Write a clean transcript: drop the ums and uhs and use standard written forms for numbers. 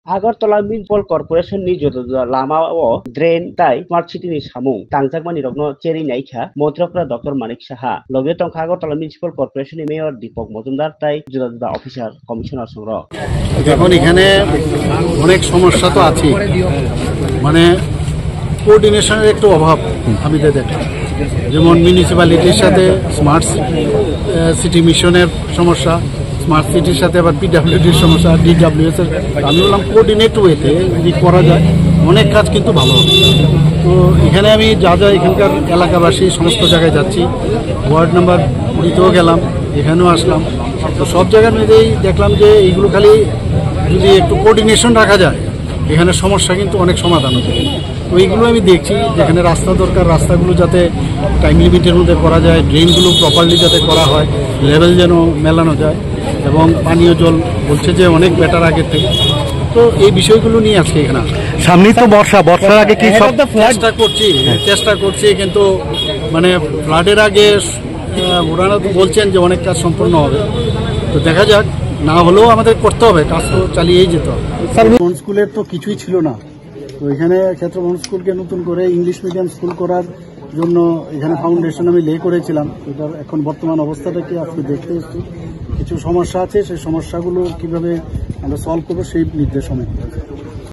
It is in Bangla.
Agartala Municipal Corporation ni jodoh lama o drain tai smart city ni samung tangjak mani rokno cheri naikha Montrokra Dr. Manik Saha loge tong Agartala Municipal Corporation ni Mayor Deepak Mojumdar tai jodoh officer commissioner সংগ্রহ এখন এখানে অনেক সমস্যা তো আছে মানে কোঅর্ডিনেশনের একটু অভাব আমি দেখলাম যেমন মিউনিসিপ্যালিটির সাথে স্মার্ট সিটি মিশনের সমস্যা স্মার্ট সিটির সাথে আবার পিডব্লিউডির সমস্যা ডিডব্লিউএস এর আমি বললাম কোঅর্ডিনেট ওয়েতে যদি করা যায় অনেক কাজ কিন্তু ভালো হবে তো এখানে আমি যা যা এখানকার এলাকাবাসী সমস্ত জায়গায় যাচ্ছি ওয়ার্ড নাম্বার 20তেও গেলাম এখানেও আসলাম তো সব জায়গার মধ্যেই দেখলাম যে এইগুলো খালি যদি একটু কোঅর্ডিনেশন রাখা যায় এখানে সমস্যা কিন্তু অনেক সমাধান হতে তো এইগুলো আমি দেখছি যেখানে রাস্তা দরকার রাস্তাগুলো যাতে টাইম লিমিটের মধ্যে করা যায় ড্রেনগুলো প্রপারলি যাতে করা হয় লেভেল যেন মেলানো যায় এবং পানীয় জল বলছে যে অনেক বেটার আগের থেকে তো এই বিষয়গুলো নিয়ে আজকে এখানে সামনেই তো বর্ষার আগে কি সব চেষ্টা করছি কিন্তু মানে ফ্লাডের আগে ওনারা তো বলছেন যে অনেক কাজ সম্পূর্ণ হবে তো দেখা যাক না হলেও আমাদের করতে হবে কাজ তো চালিয়েই যেতে হবে স্কুলের তো কিছুই ছিল না তো এখানে ক্ষেত্রবন স্কুলকে নতুন করে ইংলিশ মিডিয়াম স্কুল করার জন্য এখানে ফাউন্ডেশন আমি লে করেছিলাম এটার এখন বর্তমান অবস্থাটা কি আজকে দেখতে এসেছি কিছু সমস্যা আছে সেই সমস্যাগুলো কিভাবে আমরা সলভ করবো সেই নির্দেশ আমি